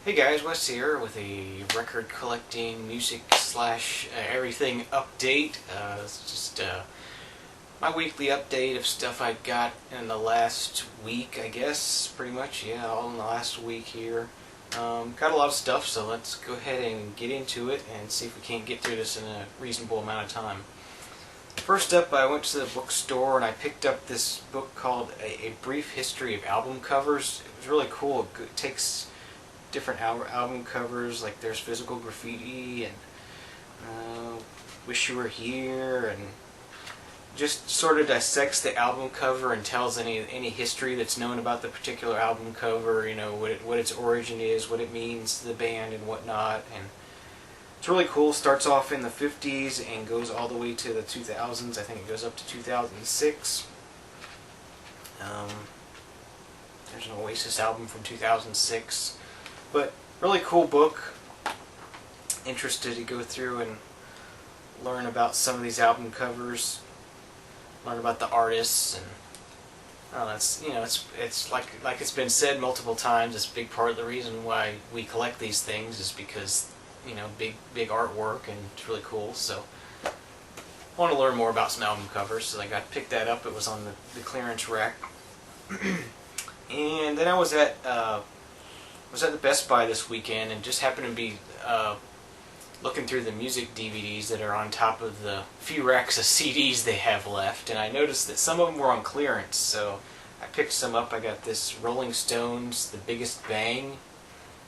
Hey guys, Wes here with a record collecting music slash everything update. It's just my weekly update of stuff I got in the last week, I guess, pretty much. Yeah, all in the last week here. Got a lot of stuff, so let's go ahead and get into it and see if we can't get through this in a reasonable amount of time. First up, I went to the bookstore and I picked up this book called A Brief History of Album Covers. It was really cool. It takes different album covers, like there's Physical Graffiti and Wish You Were Here, and just sort of dissects the album cover and tells any history that's known about the particular album cover, you know, what its origin is, what it means to the band and whatnot. And it's really cool. Starts off in the 50s and goes all the way to the 2000s. I think it goes up to 2006. There's an Oasis album from 2006. But really cool book. Interested to go through and learn about some of these album covers, learn about the artists, and it's like it's been said multiple times. It's a big part of the reason why we collect these things is because big artwork, and it's really cool. So I want to learn more about some album covers, so I got to pick that up. It was on the clearance rack. And then I was at the Best Buy this weekend and just happened to be looking through the music DVDs that are on top of the few racks of CDs they have left, and I noticed that some of them were on clearance, so I picked some up. I got this Rolling Stones, The Biggest Bang.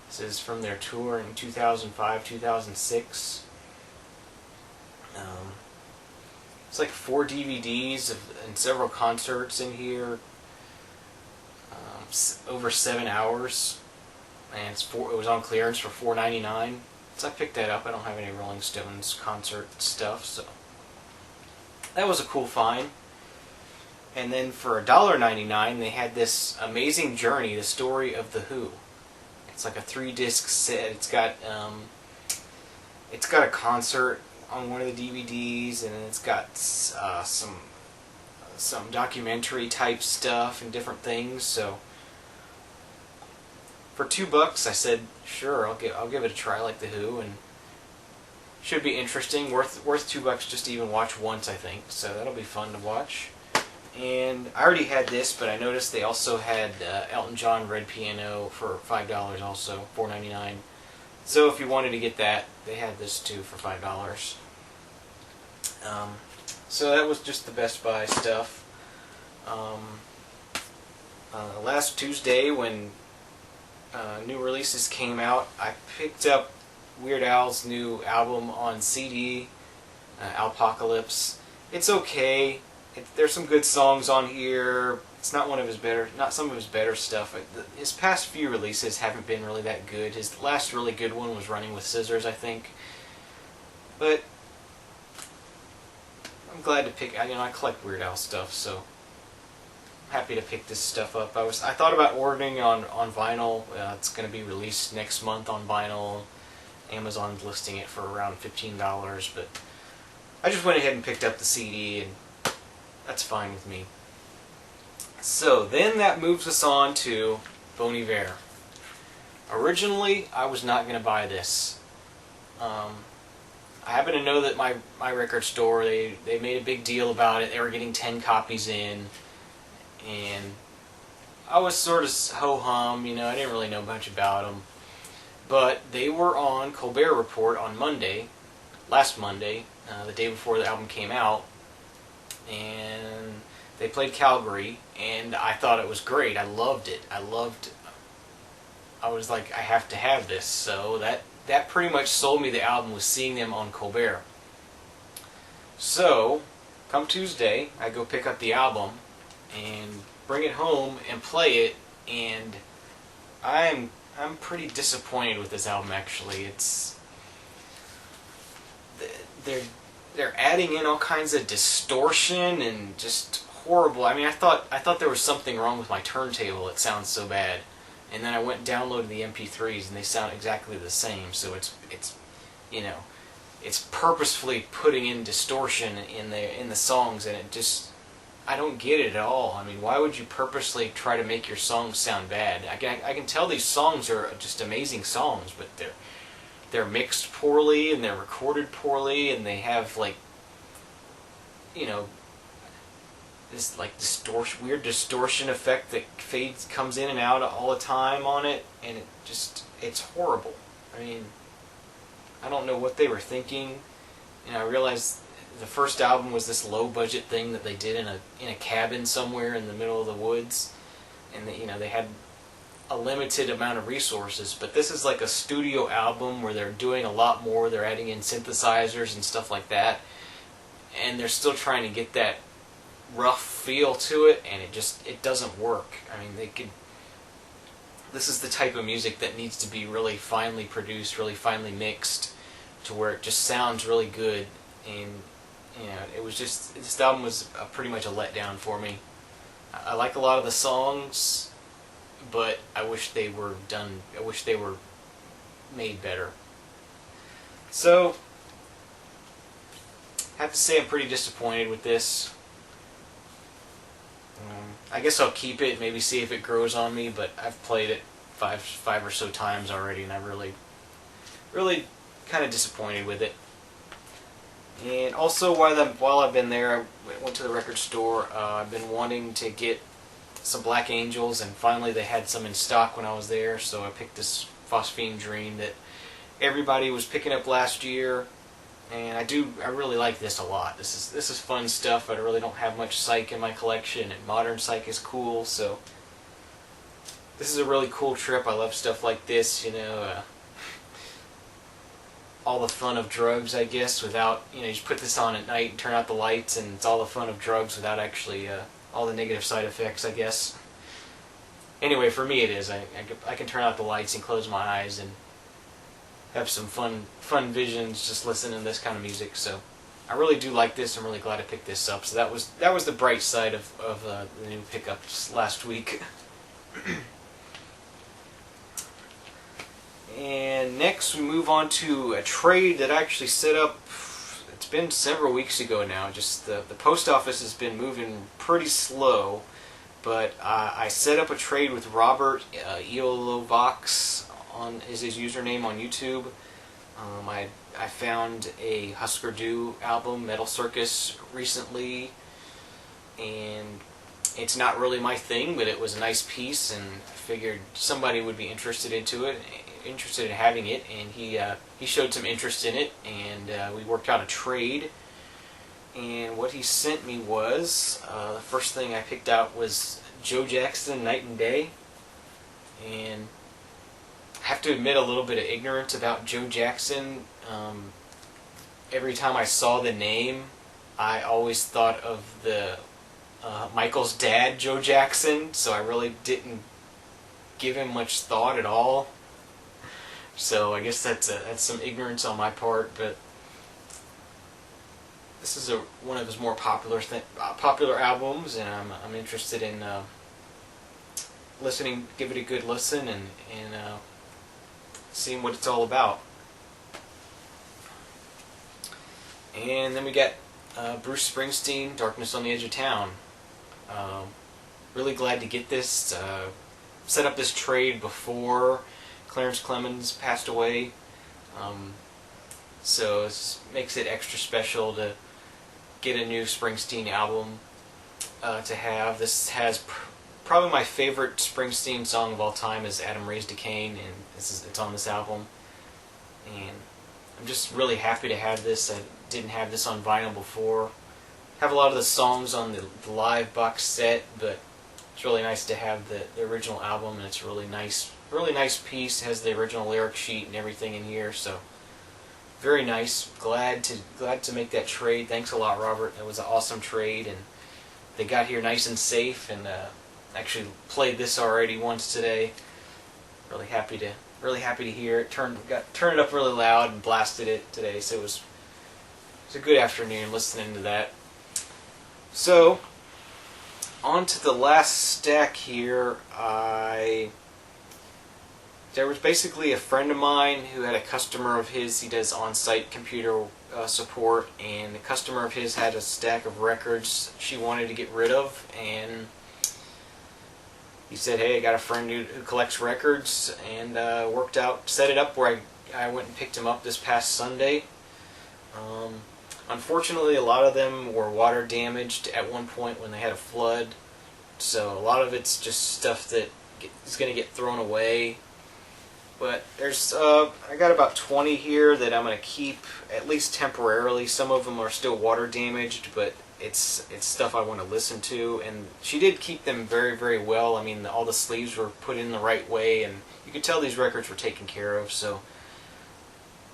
This is from their tour in 2005, 2006. It's like 4 DVDs and several concerts in here, over 7 hours. And it was on clearance for $4.99, so I picked that up. I don't have any Rolling Stones concert stuff, so that was a cool find. And then for $1.99, they had this Amazing Journey, the story of The Who. It's like a 3-disc set. It's got a concert on one of the DVDs, and it's got some documentary type stuff and different things. So for $2, I said, sure, I'll give it a try, like The Who, and should be interesting. Worth $2 just to even watch once, I think. So that'll be fun to watch. And I already had this, but I noticed they also had Elton John Red Piano for $5, also $4.99. So if you wanted to get that, they had this too for $5. So that was just the Best Buy stuff. Last Tuesday, when new releases came out, I picked up Weird Al's new album on CD, Alpocalypse. It's okay. There's some good songs on here. It's not some of his better stuff. His past few releases haven't been really that good. His last really good one was Running with Scissors, I think. But I'm glad to pick. I collect Weird Al stuff, so happy to pick this stuff up. I thought about ordering on vinyl. It's going to be released next month on vinyl. Amazon's listing it for around $15, but I just went ahead and picked up the CD, and that's fine with me. So then that moves us on to Bon Iver. Originally, I was not going to buy this. I happen to know that my record store, they made a big deal about it. They were getting 10 copies in. And I was sort of ho-hum, I didn't really know much about them. But they were on Colbert Report on last Monday, the day before the album came out. And they played Calgary, and I thought it was great. I loved it. I was like, I have to have this. So that pretty much sold me the album, was seeing them on Colbert. So, come Tuesday, I go pick up the album and bring it home and play it, and I'm pretty disappointed with this album, actually. They're adding in all kinds of distortion and just horrible. I mean, I thought there was something wrong with my turntable. It sounds so bad. And then I went and downloaded the MP3s, and they sound exactly the same. So it's purposefully putting in distortion in the songs, and I don't get it at all. I mean, why would you purposely try to make your songs sound bad? I can tell these songs are just amazing songs, but they're mixed poorly and they're recorded poorly, and they have like, you know, this like weird distortion effect that comes in and out all the time on it, and it's horrible. I mean, I don't know what they were thinking. And I realized the first album was this low budget thing that they did in a cabin somewhere in the middle of the woods, and they had a limited amount of resources. But this is like a studio album where they're doing a lot more. They're adding in synthesizers and stuff like that, and they're still trying to get that rough feel to it, and it doesn't work. I mean, this is the type of music that needs to be really finely produced, really finely mixed, to where it just sounds really good. And it was just, this album was pretty much a letdown for me. I like a lot of the songs, but I wish they were made better. So I have to say I'm pretty disappointed with this. I guess I'll keep it, maybe see if it grows on me, but I've played it five or so times already, and I'm really kind of disappointed with it. And also, while I've been there, I went to the record store. I've been wanting to get some Black Angels, and finally they had some in stock when I was there, so I picked this Phosphene Dream that everybody was picking up last year. And I really like this a lot. This is fun stuff, but I really don't have much psych in my collection, and modern psych is cool, so this is a really cool trip. I love stuff like this, all the fun of drugs, I guess, without, you just put this on at night and turn out the lights, and it's all the fun of drugs without actually all the negative side effects, I guess. Anyway, for me it is. I can turn out the lights and close my eyes and have some fun visions just listening to this kind of music. So I really do like this. I'm really glad I picked this up. So that was the bright side of the new pickups last week. And next we move on to a trade that I actually set up. It's been several weeks ago now. Just the post office has been moving pretty slow, but I set up a trade with Robert EoLoVoX. Is his username on YouTube. I found a Husker Du album, Metal Circus, recently, and it's not really my thing, but it was a nice piece, and I figured somebody would be interested in having it, and he showed some interest in it, and we worked out a trade. And what he sent me was, the first thing I picked out was Joe Jackson, Night and Day, and I have to admit a little bit of ignorance about Joe Jackson. Every time I saw the name, I always thought of the Michael's dad, Joe Jackson, so I really didn't give him much thought at all. So I guess that's some ignorance on my part, but this is one of his more popular albums, and I'm interested in listening, give it a good listen, and seeing what it's all about. And then we got Bruce Springsteen, Darkness on the Edge of Town. Really glad to get this. Set up this trade before Clarence Clemens passed away. So it makes it extra special to get a new Springsteen album to have. This has probably my favorite Springsteen song of all time is Adam Raised a Cain, and it's on this album. And I'm just really happy to have this. I didn't have this on vinyl before. I have a lot of the songs on the live box set, but it's really nice to have the original album, and it's a really nice piece. It has the original lyric sheet and everything in here, so very nice. Glad to make that trade. Thanks a lot, Robert. It was an awesome trade, and they got here nice and safe, and actually played this already once today. Really happy to hear it. Turned it up really loud and blasted it today, so it was a good afternoon listening to that. So on to the last stack here. I there was basically a friend of mine who had a customer of his. He does on-site computer support, and the customer of his had a stack of records she wanted to get rid of, and he said, hey, I got a friend who collects records, and set it up where I went and picked him up this past Sunday. Unfortunately, a lot of them were water damaged at one point when they had a flood, so a lot of it's just stuff that is going to get thrown away. But there's, I got about 20 here that I'm going to keep, at least temporarily. Some of them are still water damaged, but it's stuff I want to listen to. And she did keep them very, very well. I mean, all the sleeves were put in the right way, and you could tell these records were taken care of. So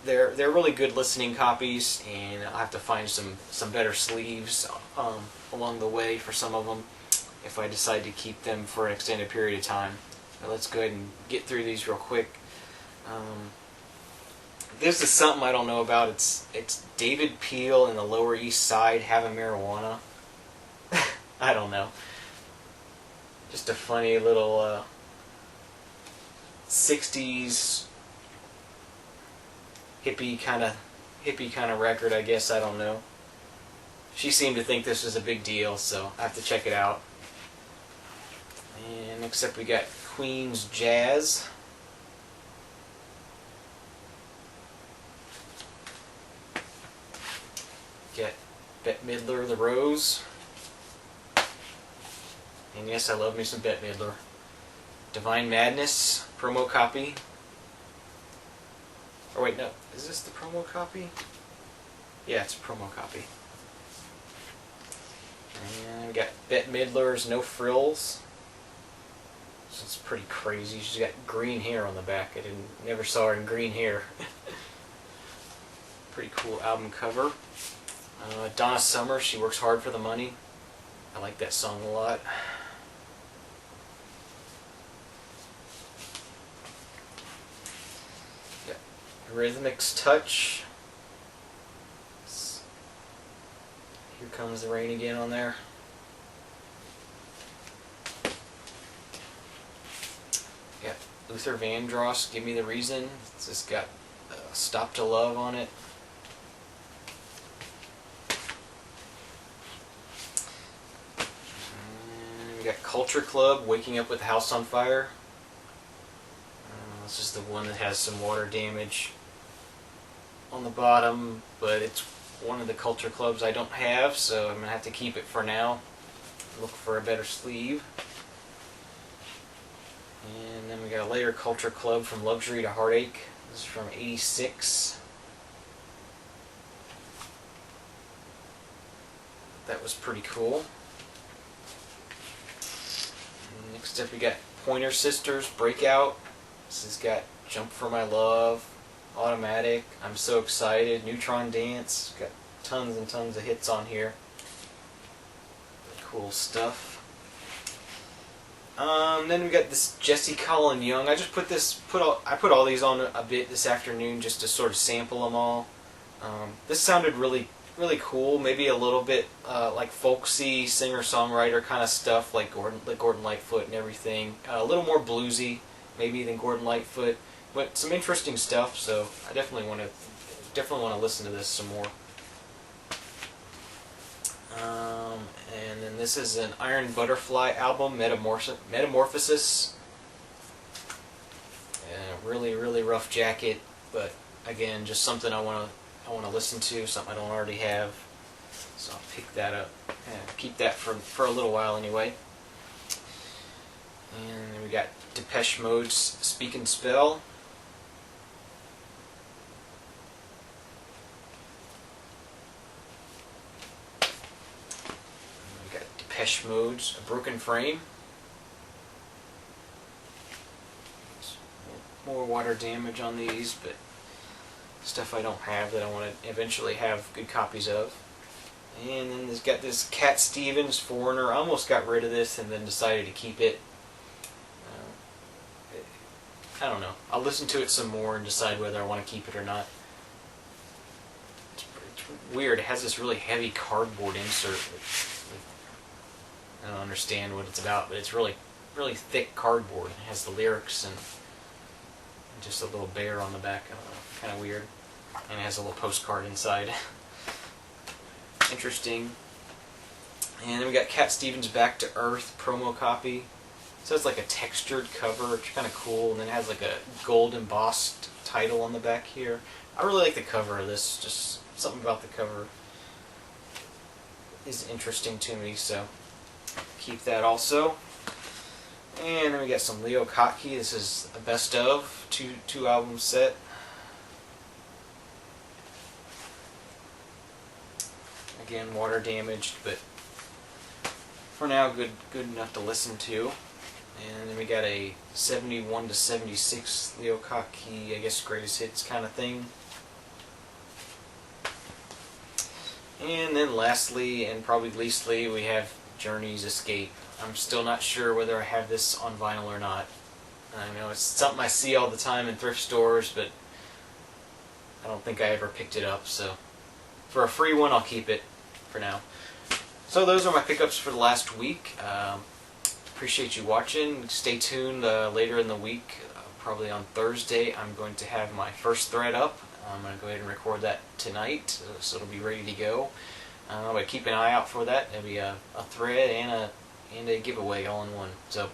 they're really good listening copies, and I'll have to find some better sleeves along the way for some of them if I decide to keep them for an extended period of time. But let's go ahead and get through these real quick. This is something I don't know about. It's David Peel and the Lower East Side having marijuana. I don't know. Just a funny little 60s hippie kind of record, I guess. I don't know. She seemed to think this was a big deal, so I have to check it out. And next up we got Queen's Jazz. Get Bette Midler, The Rose. And yes, I love me some Bette Midler. Divine Madness, promo copy. Or wait, no. Is this the promo copy? Yeah, it's a promo copy. And we got Bette Midler's No Frills. So it's pretty crazy. She's got green hair on the back. Never saw her in green hair. Pretty cool album cover. Donna Summer, She Works Hard for the Money. I like that song a lot. Yeah. Rhythmic's Touch. Here Comes the Rain again on there. Yeah. Luther Vandross, Give Me the Reason. It's just got Stop to Love on it. We got Culture Club, Waking Up with the House on Fire. This is the one that has some water damage on the bottom, but it's one of the Culture Clubs I don't have, so I'm going to have to keep it for now. Look for a better sleeve. And then we got a later Culture Club, From Luxury to Heartache. This is from '86. That was pretty cool. Next up we got Pointer Sisters, Breakout. This has got Jump for My Love, Automatic, I'm So Excited, Neutron Dance. Got tons and tons of hits on here. Cool stuff. Then we got this Jesse Colin Young. I just put all these on a bit this afternoon just to sort of sample them all. This sounded really cool. Maybe a little bit like folksy singer-songwriter kind of stuff, like Gordon Lightfoot and everything. A little more bluesy, maybe, than Gordon Lightfoot, but some interesting stuff. So I definitely want to listen to this some more. And then this is an Iron Butterfly album, Metamorphosis. Really rough jacket, but again, just something I want to listen to, something I don't already have. So I'll pick that up and keep that for a little while anyway. And then we got Depeche Mode's Speak and Spell. And we got Depeche Mode's A Broken Frame. More water damage on these, but stuff I don't have that I want to eventually have good copies of. And then there's got this Cat Stevens, Foreigner. I almost got rid of this and then decided to keep it. I don't know. I'll listen to it some more and decide whether I want to keep it or not. It's weird. It has this really heavy cardboard insert. I don't understand what it's about, but it's really thick cardboard. It has the lyrics and just a little bear on the back. Kind of weird. And it has a little postcard inside. Interesting. And then we got Cat Stevens' Back to Earth promo copy. So it's like a textured cover, which is kind of cool, and then it has like a gold embossed title on the back here. I really like the cover of this, just something about the cover is interesting to me, so keep that also. And then we got some Leo Kottke. This is a best of two album set. Again, water damaged, but for now good enough to listen to. And then we got a 71 to 76 Leo Kottke, I guess greatest hits kind of thing. And then lastly, and probably leastly, we have Journey's Escape. I'm still not sure whether I have this on vinyl or not. I know it's something I see all the time in thrift stores, but I don't think I ever picked it up, so for a free one I'll keep it for now. So those are my pickups for the last week. Appreciate you watching. Stay tuned later in the week, probably on Thursday, I'm going to have my first thread up. I'm going to go ahead and record that tonight, so it'll be ready to go. But keep an eye out for that. There'll be a thread and a giveaway all in one. So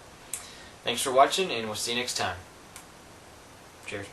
thanks for watching, and we'll see you next time. Cheers.